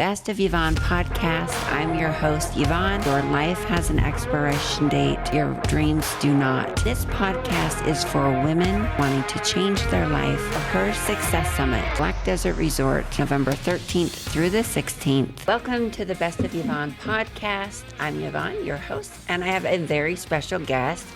Best of Yvonne podcast. I'm your host, Yvonne. Your life has an expiration date. Your dreams do not. This podcast is for women wanting to change their life. Her Success Summit, Black Desert Resort, November 13th through the 16th. Welcome to the Best of Yvonne podcast. I'm Yvonne, your host, and I have a very special guest.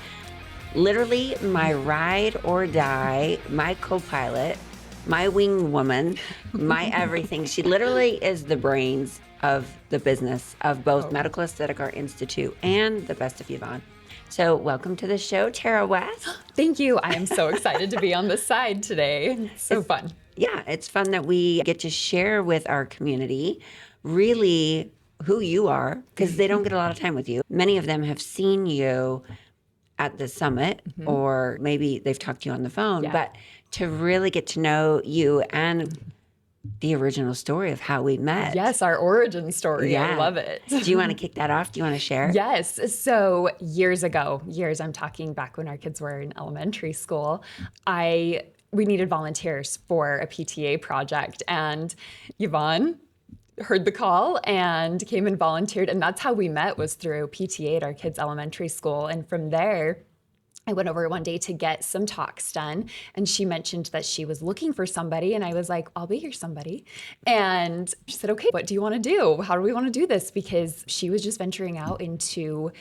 Literally my ride or die, my co-pilot, my wing woman, my everything. She literally is the brains of the business of both Medical Aesthetic Art Institute and the Best of Yvonne. So welcome to the show, Tara West. Thank you. I am so excited to be on this side today. It's so fun. Yeah, it's fun that we get to share with our community really who you are, because they don't get a lot of time with you. Many of them have seen you at the summit, or maybe they've talked to you on the phone, but to really get to know you and the original story of how we met. Yes, our origin story. Yeah. I love it. Do you want to kick that off? Do you want to share? Yes. So years ago, I'm talking back when our kids were in elementary school, we needed volunteers for a PTA project, and Yvonne heard the call and came and volunteered. And that's how we met, was through PTA at our kids' elementary school. And from there, I went over one day to get some talks done, and she mentioned that she was looking for somebody, and I was like, I'll be your somebody. And she said, okay, what do you want to do? How do we want to do this? Because she was just venturing out into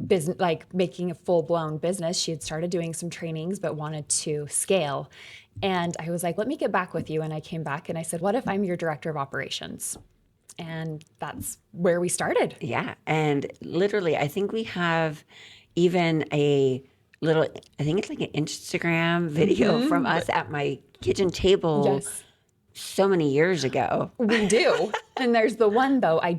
business, like making a full-blown business. She had started doing some trainings, but wanted to scale. And I was like, let me get back with you. And I came back and I said, what if I'm your director of operations? And that's where we started. Yeah. And literally, I think we have even a little, I think it's like an Instagram video from us at my kitchen table so many years ago. We do. And there's the one though, I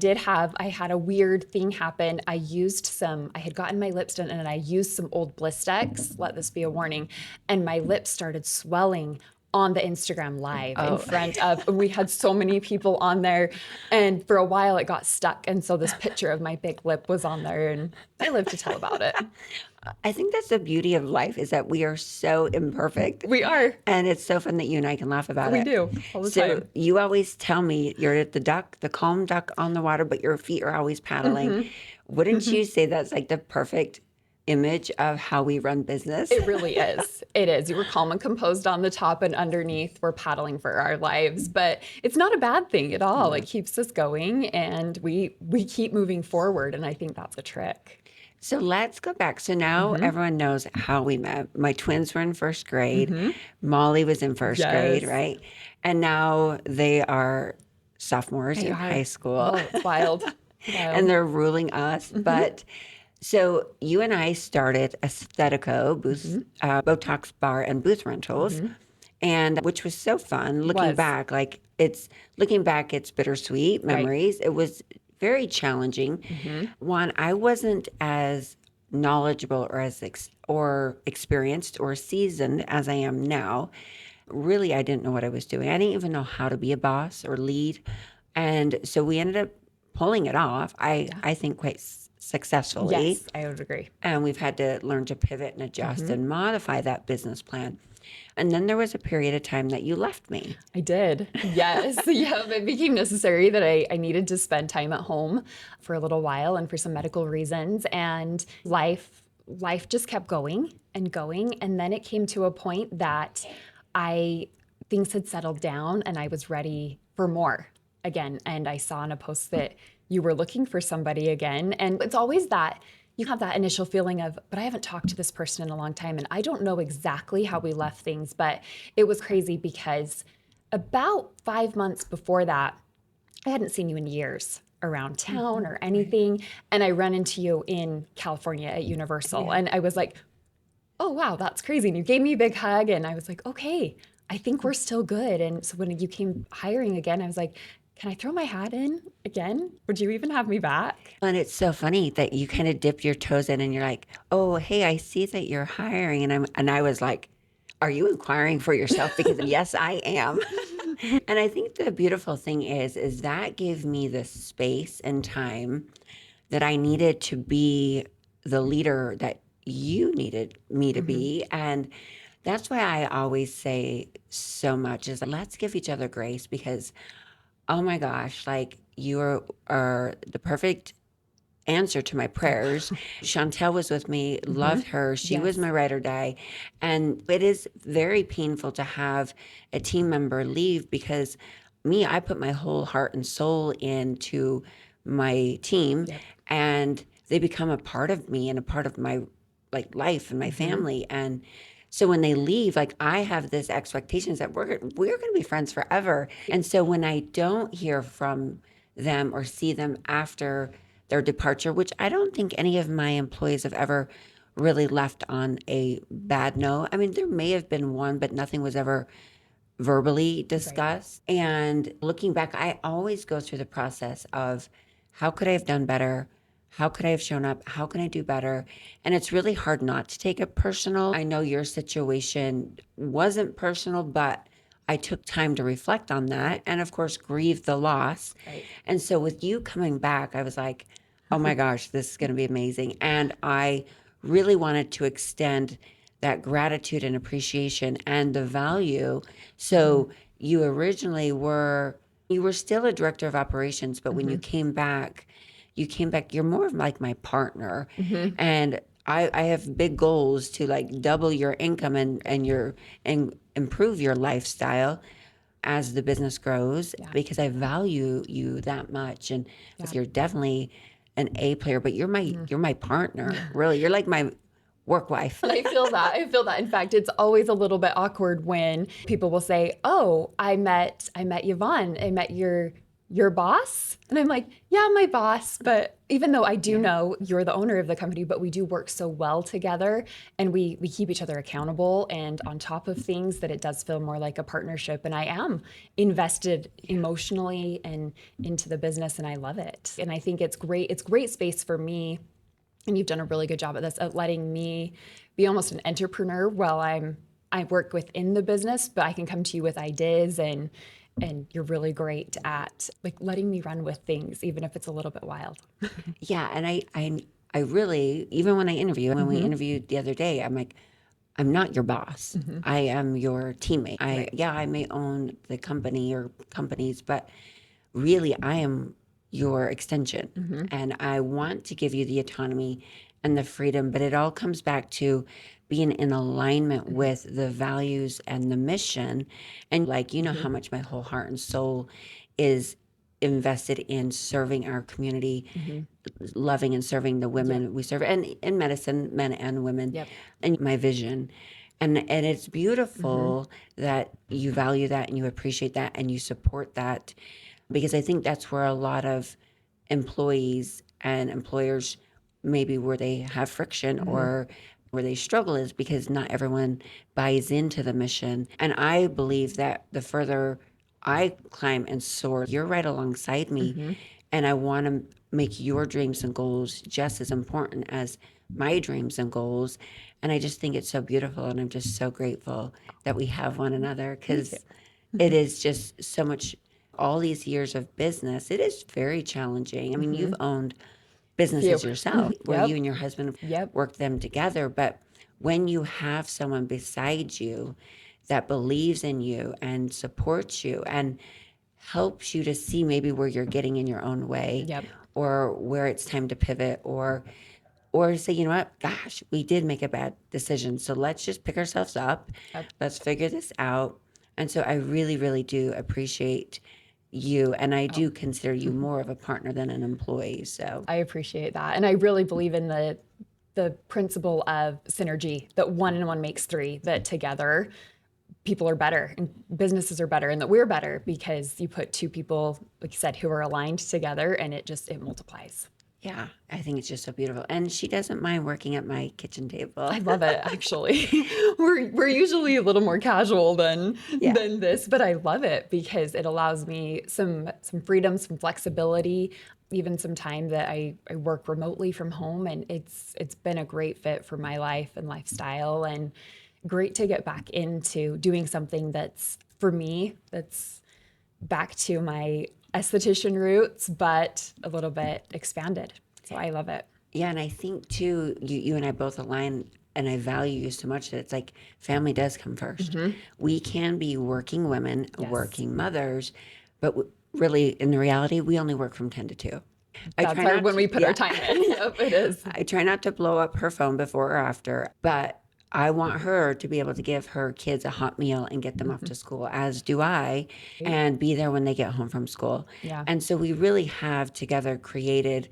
had a weird thing happen. I had gotten my lips done and I used some old Blistex, let this be a warning, and my lips started swelling on the Instagram live in front of, we had so many people on there, and for a while it got stuck. And so this picture of my big lip was on there, and I live to tell about it. I think that's the beauty of life, is that we are so imperfect. We are. And it's so fun that you and I can laugh about it. We do, all the time. So you always tell me you're the calm duck on the water, but your feet are always paddling. Wouldn't you say that's like the perfect image of how we run business? It really is. It is. We're calm and composed on the top, and underneath we're paddling for our lives. But it's not a bad thing at all. It keeps us going, and we keep moving forward, and I think that's a trick. So let's go back. So now everyone knows how we met. My twins were in first grade. Molly was in first grade, right? And now they are sophomores in high school. Oh, it's wild. And they're ruling us. But so you and I started Aesthetico, Botox bar and booth rentals, and which was so fun. Looking back, it's bittersweet memories. It was very challenging. One, I wasn't as knowledgeable or experienced or seasoned as I am now. Really, I didn't know what I was doing. I didn't even know how to be a boss or lead. And so we ended up pulling it off, I think quite successfully. Yes, I would agree. And we've had to learn to pivot and adjust and modify that business plan. And then there was a period of time that you left me. I did. Yes. It became necessary that I needed to spend time at home for a little while, and for some medical reasons. And life just kept going and going. And then it came to a point that things had settled down and I was ready for more again. And I saw in a post that you were looking for somebody again. And it's always that you have that initial feeling of, but I haven't talked to this person in a long time, and I don't know exactly how we left things. But it was crazy because about 5 months before that, I hadn't seen you in years around town or anything. And I ran into you in California at Universal. And I was like, oh, wow, that's crazy. And you gave me a big hug, and I was like, okay, I think we're still good. And so when you came hiring again, I was like, can I throw my hat in again? Would you even have me back? And it's so funny that you kind of dip your toes in and you're like, oh, hey, I see that you're hiring. And I was like, are you inquiring for yourself? Because yes, I am. And I think the beautiful thing is that gave me the space and time that I needed to be the leader that you needed me to be. And that's why I always say so much is let's give each other grace, because oh my gosh, like are the perfect answer to my prayers. Chantel was with me, loved her. She was my ride or die. And it is very painful to have a team member leave because I put my whole heart and soul into my team and they become a part of me and a part of my life and my family. And so when they leave, I have this expectations that we're going to be friends forever. And so when I don't hear from them or see them after their departure, which I don't think any of my employees have ever really left on a bad note. I mean, there may have been one, but nothing was ever verbally discussed. Right. And looking back, I always go through the process of how could I have done better? How could I have shown up? How can I do better? And it's really hard not to take it personal. I know your situation wasn't personal, but I took time to reflect on that and, of course, grieve the loss. Right. And so with you coming back, I was like, oh my gosh, this is going to be amazing. And I really wanted to extend that gratitude and appreciation and the value. So you originally you were still a director of operations, but when you came back, you're more of like my partner. And I have big goals to double your income and improve your lifestyle as the business grows because I value you that much. And you're definitely an A player, but you're my partner. Really. You're like my work wife. I feel that. In fact, it's always a little bit awkward when people will say, "Oh, I met Yvonne. I met your boss." And I'm like, "Yeah, my boss." But even though I do know you're the owner of the company, but we do work so well together and we keep each other accountable and on top of things that it does feel more like a partnership. And I am invested emotionally and into the business and I love it. And I think it's great. It's great space for me. And you've done a really good job at this, at letting me be almost an entrepreneur while I work within the business, but I can come to you with ideas and you're really great at letting me run with things, even if it's a little bit wild. Yeah. And I really, even when we interviewed the other day, I'm like, I'm not your boss. I am your teammate. I may own the company or companies, but really I am your extension. And I want to give you the autonomy and the freedom, but it all comes back to being in alignment with the values and the mission. And how much my whole heart and soul is invested in serving our community, loving and serving the women we serve, and in medicine, men and women, and my vision. And it's beautiful that you value that and you appreciate that and you support that. Because I think that's where a lot of employees and employers, maybe where they have friction or where they struggle, is because not everyone buys into the mission. And I believe that the further I climb and soar, you're right alongside me. And I want to make your dreams and goals just as important as my dreams and goals. And I just think it's so beautiful. And I'm just so grateful that we have one another because it is just so much. All these years of business, it is very challenging. I mean, you've owned businesses yourself where you and your husband worked them together. But when you have someone beside you that believes in you and supports you and helps you to see maybe where you're getting in your own way or where it's time to pivot or say, you know what, gosh, we did make a bad decision. So let's just pick ourselves up. Let's figure this out. And so I really, really do appreciate you, and I do consider you more of a partner than an employee. So I appreciate that, and I really believe in the principle of synergy, that one and one makes three, that together people are better and businesses are better and that we're better because you put two people, like you said, who are aligned together and it multiplies. Yeah, I think it's just so beautiful. And she doesn't mind working at my kitchen table. I love it, actually. We're usually a little more casual than this, but I love it because it allows me some freedom, some flexibility, even some time that I work remotely from home. And it's been a great fit for my life and lifestyle, and great to get back into doing something that's, for me, that's back to my esthetician roots, but a little bit expanded. So I love it. Yeah, and I think too, you and I both align, and I value you so much that it's like family does come first. We can be working women, working mothers, but really, in the reality, we only work from 10 to 2. That's when we put our time in. Yep, it is. I try not to blow up her phone before or after, but I want her to be able to give her kids a hot meal and get them off to school, as do I, and be there when they get home from school. Yeah. And so we really have together created,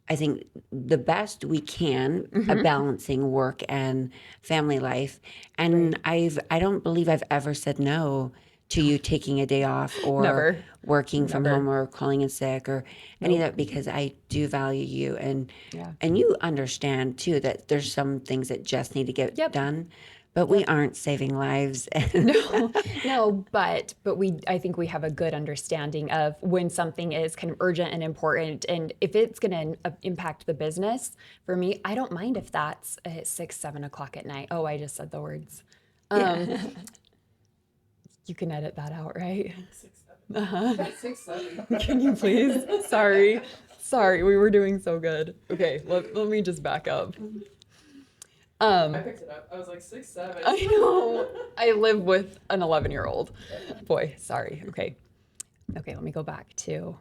I think, the best we can, a balancing work and family life. And I don't believe I've ever said no to you taking a day off or Never. working from home or calling in sick or any of that, because I do value you, and you understand too that there's some things that just need to get done, but we aren't saving lives. No, but I think we have a good understanding of when something is kind of urgent and important, and if it's going to impact the business. For me, I don't mind if that's at 6, 7 o'clock at night. Oh, I just said the words. You can edit that out, right? 6, 7. 6, 7. Can you please? Sorry, we were doing so good. Okay, let me just back up. I picked it up. I was like 6, 7. I know. I live with an 11-year-old. Boy, sorry. Okay, let me go back to,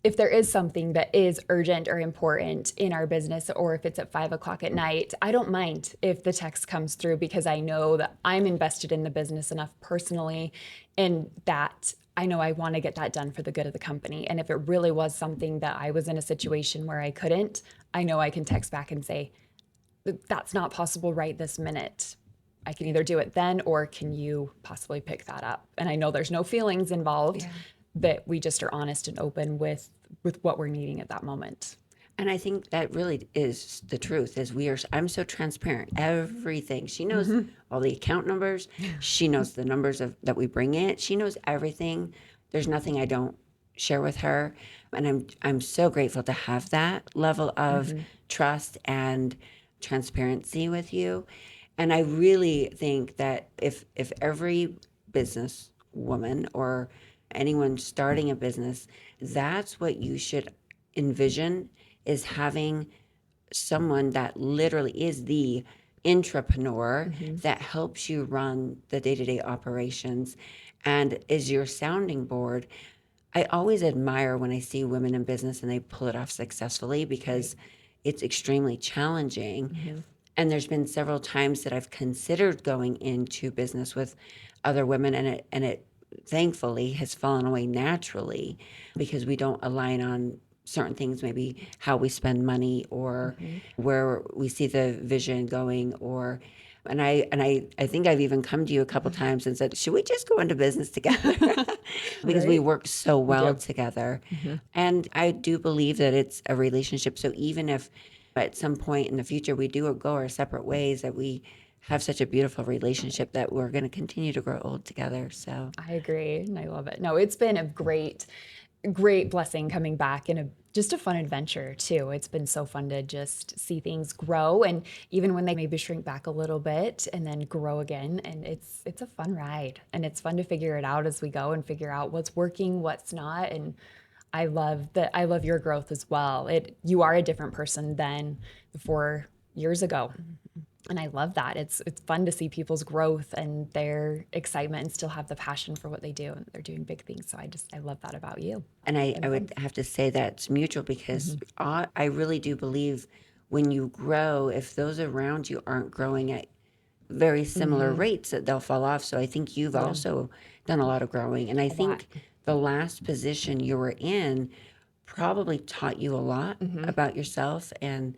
if there is something that is urgent or important in our business, or if it's at 5 o'clock at night, I don't mind if the text comes through, because I know that I'm invested in the business enough personally, and that I know I want to get that done for the good of the company. And if it really was something that I was in a situation where I couldn't, I know I can text back and say, that's not possible right this minute. I can either do it then, or can you possibly pick that up? And I know there's no feelings involved, that we just are honest and open with what we're needing at that moment. And I think that really is the truth, is I'm so transparent. Everything. She knows all the account numbers. She knows the numbers that we bring in. She knows everything. There's nothing I don't share with her. And I'm so grateful to have that level of trust and transparency with you. And I really think that if every business woman or anyone starting a business, that's what you should envision, is having someone that literally is the intrapreneur that helps you run the day-to-day operations and is your sounding board. I always admire when I see women in business and they pull it off successfully, because it's extremely challenging. And there's been several times that I've considered going into business with other women, and it thankfully has fallen away naturally, because we don't align on certain things, maybe how we spend money or where we see the vision going, and I think I've even come to you a couple times and said, should we just go into business together? Because we work so well together. And I do believe that it's a relationship. So even if at some point in the future we do go our separate ways, that we have such a beautiful relationship that we're going to continue to grow old together. So I agree, and I love it. No, it's been a great blessing coming back, and just a fun adventure too. It's been so fun to just see things grow, and even when they maybe shrink back a little bit and then grow again, and it's a fun ride, and it's fun to figure it out as we go and figure out what's working, what's not. And I love your growth as well. You are a different person than 4 years ago. And I love that. It's fun to see people's growth and their excitement, and still have the passion for what they do, and they're doing big things. So I love that about you. And I would have to say that it's mutual, because I really do believe when you grow, if those around you aren't growing at very similar rates, that they'll fall off. So I think you've also done a lot of growing. And I think the last position you were in probably taught you a lot about yourself and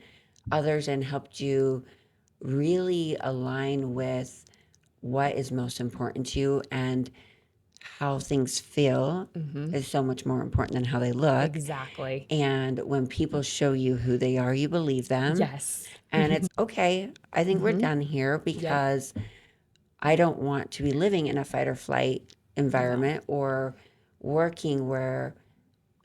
others, and helped you really align with what is most important to you, and how things feel is so much more important than how they look. Exactly. And when people show you who they are, you believe them. Yes. And it's okay, I think we're done here, because I don't want to be living in a fight or flight environment or working where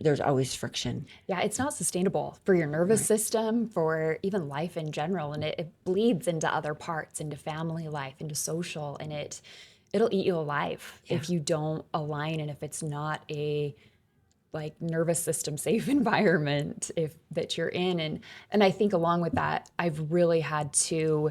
there's always friction. Yeah, it's not sustainable for your nervous system, for even life in general. And it bleeds into other parts, into family life, into social, and it'll eat you alive if you don't align, and if it's not a nervous system safe environment that you're in. And I think along with that, I've really had to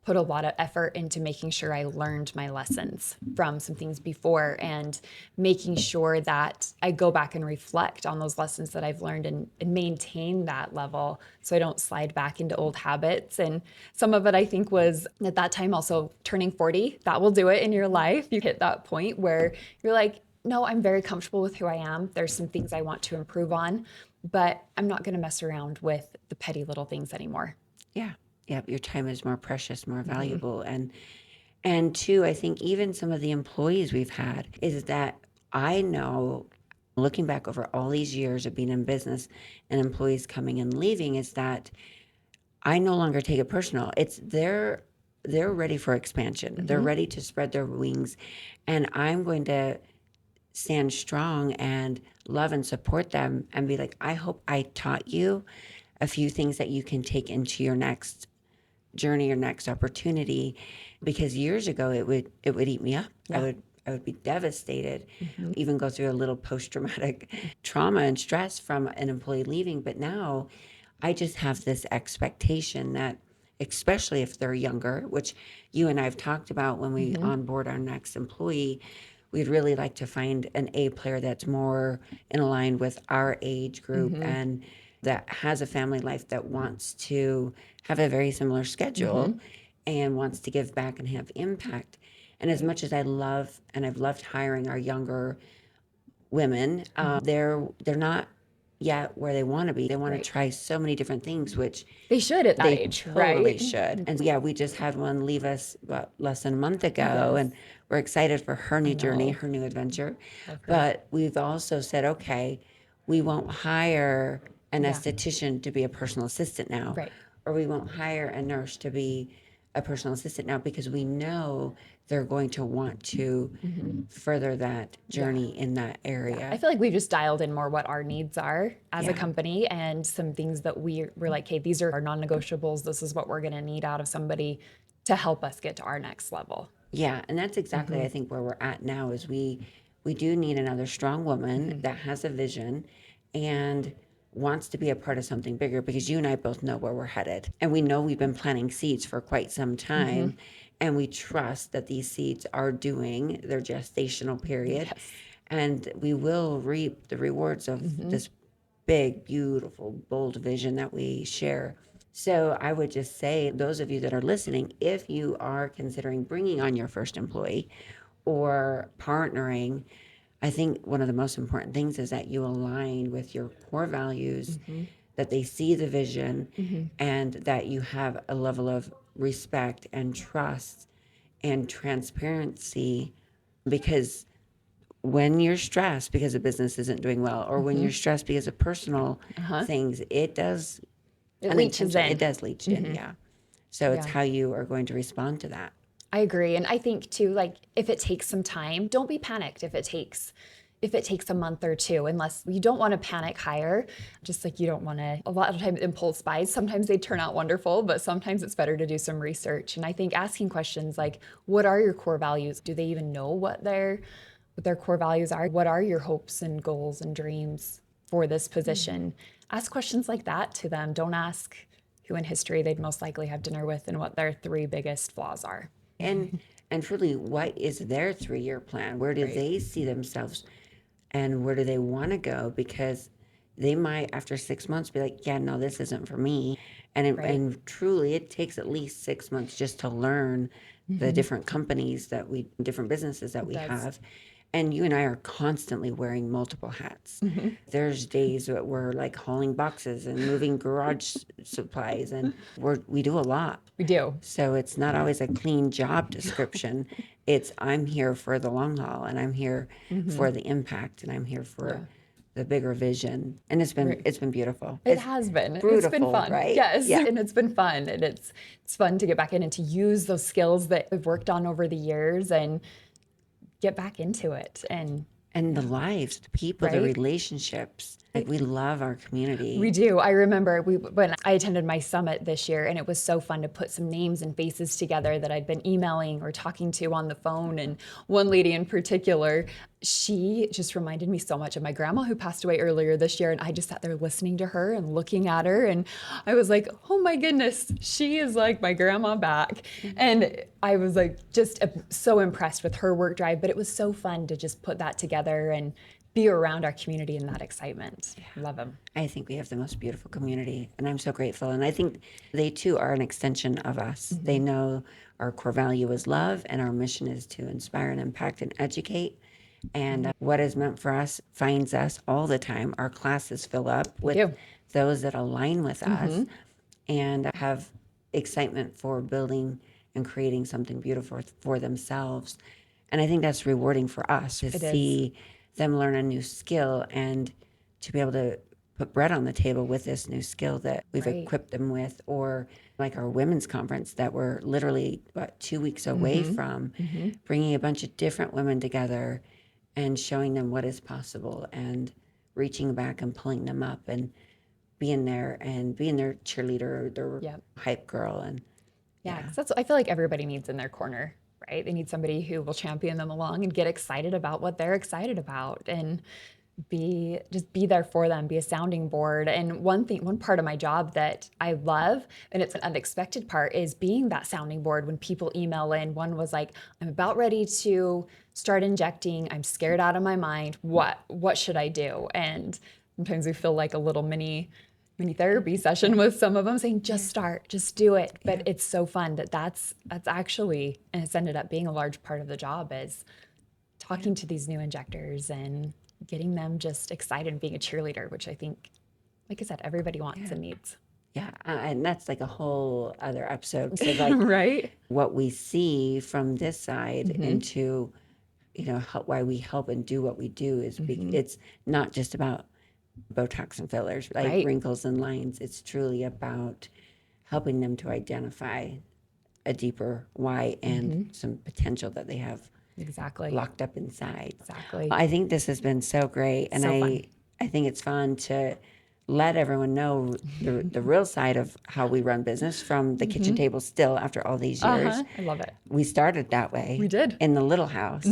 put a lot of effort into making sure I learned my lessons from some things before, and making sure that I go back and reflect on those lessons that I've learned, and maintain that level so I don't slide back into old habits. And some of it, I think, was at that time also turning 40. That will do it in your life. You hit that point where you're like, no, I'm very comfortable with who I am. There's some things I want to improve on, but I'm not going to mess around with the petty little things anymore. Yeah. Yeah. Your time is more precious, more valuable. And two, I think even some of the employees we've had is that I know, looking back over all these years of being in business and employees coming and leaving, is that I no longer take it personal. It's they're ready for expansion. They're ready to spread their wings, and I'm going to stand strong and love and support them and be like, I hope I taught you a few things that you can take into your next journey or next opportunity, because years ago it would eat me up. Yeah. I would be devastated, even go through a little post-traumatic trauma and stress from an employee leaving. But now I just have this expectation that, especially if they're younger, which you and I have talked about when we onboard our next employee, we'd really like to find an A player that's more in line with our age group and that has a family life, that wants to have a very similar schedule and wants to give back and have impact. And as much as I love, and I've loved hiring our younger women, they're not yet where they want to be. They want to try so many different things, which They should at that they age, totally right? should. And yeah, we just had one leave us less than a month ago, and we're excited for her new journey, her new adventure. But we've also said, okay, we won't hire an esthetician to be a personal assistant now, Right. or we won't hire a nurse to be a personal assistant now, because we know they're going to want to further that journey in that area. I feel like we've just dialed in more what our needs are as a company, and some things that we're like, hey, these are our non-negotiables. This is what we're going to need out of somebody to help us get to our next level. Yeah, and that's exactly I think where we're at now is we do need another strong woman that has a vision and wants to be a part of something bigger, because you and I both know where we're headed. And we know we've been planting seeds for quite some time, and we trust that these seeds are doing their gestational period, and we will reap the rewards of this big, beautiful, bold vision that we share. So I would just say, those of you that are listening, if you are considering bringing on your first employee or partnering, I think one of the most important things is that you align with your core values, that they see the vision, and that you have a level of respect and trust and transparency. Because when you're stressed because a business isn't doing well, or when you're stressed because of personal things, it does leaches in. It does leach in, yeah. So it's how you are going to respond to that. I agree. And I think too, like, if it takes some time, don't be panicked if it takes a month or two, unless you don't want to panic hire, just like you don't want to, a lot of times impulse buys, sometimes they turn out wonderful, but sometimes it's better to do some research. And I think asking questions like, what are your core values? Do they even know what their core values are? What are your hopes and goals and dreams for this position? Ask questions like that to them. Don't ask who in history they'd most likely have dinner with and what their 3 biggest flaws are. And truly, what is their 3-year plan? Where do they see themselves, and where do they want to go? Because they might, after 6 months, be like, yeah, no, this isn't for me. And truly, it takes at least 6 months just to learn the different companies different businesses that we have. And you and I are constantly wearing multiple hats. There's days that we're like hauling boxes and moving garage supplies, and we do a lot. We do. So it's not always a clean job description. It's, I'm here for the long haul, and I'm here for the impact, and I'm here for the bigger vision. And it's been beautiful. It has been. Beautiful, it's been fun. right? Yes. Yeah. And it's been fun. And it's fun to get back in and to use those skills that we've worked on over the years and get back into it. And And the lives, the people, the Right. relationships. Like, we love our community. We do. I remember when I attended my summit this year, and it was so fun to put some names and faces together that I'd been emailing or talking to on the phone. And one lady in particular, she just reminded me so much of my grandma who passed away earlier this year. And I just sat there listening to her and looking at her. And I was like, oh my goodness, she is like my grandma back. And I was like, just so impressed with her work drive. But it was so fun to just put that together and be around our community in that excitement. Love them. I think we have the most beautiful community, and I'm so grateful. And I think they too are an extension of us. They know our core value is love, and our mission is to inspire and impact and educate. And what is meant for us finds us all the time. Our classes fill up with do. those that align with us and have excitement for building and creating something beautiful for themselves. And I think that's rewarding for us to see them learn a new skill and to be able to put bread on the table with this new skill that we've equipped them with, or like our women's conference that we're literally 2 weeks away from, bringing a bunch of different women together and showing them what is possible and reaching back and pulling them up and being there and being their cheerleader, their hype girl. And Yeah, 'cause that's what I feel like everybody needs in their corner, right? They need somebody who will champion them along and get excited about what they're excited about and be there for them, be a sounding board. And one part of my job that I love, and it's an unexpected part, is being that sounding board when people email in. One was like, I'm about ready to start injecting. I'm scared out of my mind. What should I do? And sometimes we feel like a little mini therapy session with some of them, saying, just start, just do it. But it's so fun that's actually, and it's ended up being a large part of the job, is talking to these new injectors and getting them just excited and being a cheerleader, which I think, like I said, everybody wants and needs. yeah, and that's like a whole other episode. So like Right? what we see from this side into, why we help and do what we do is it's not just about Botox and fillers, like wrinkles and lines. It's truly about helping them to identify a deeper why and some potential that they have Exactly. locked up inside. Exactly. I think this has been so great, and I think it's fun to let everyone know the real side of how we run business from the kitchen table still after all these years. I love it. We started that way. We did. In the little house.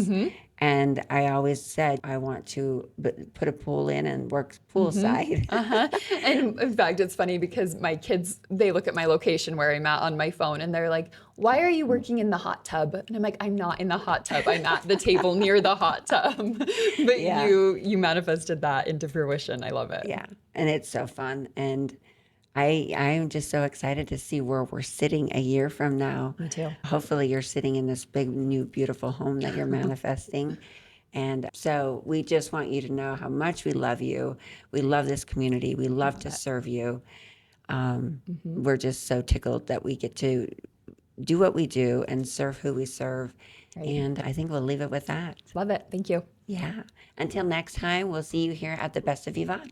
And I always said, I want to put a pool in and work poolside. And in fact, it's funny because my kids, they look at my location where I'm at on my phone and they're like, why are you working in the hot tub? And I'm like, I'm not in the hot tub. I'm at the table near the hot tub. But you manifested that into fruition. I love it. Yeah. And it's so fun. And I'm just so excited to see where we're sitting a year from now. Me too. Hopefully you're sitting in this big, new, beautiful home that you're manifesting. And so we just want you to know how much we love you. We love this community. We love to serve you. We're just so tickled that we get to do what we do and serve who we serve. Right. And I think we'll leave it with that. Love it. Thank you. Yeah. Until next time, we'll see you here at the Best of Yvonne.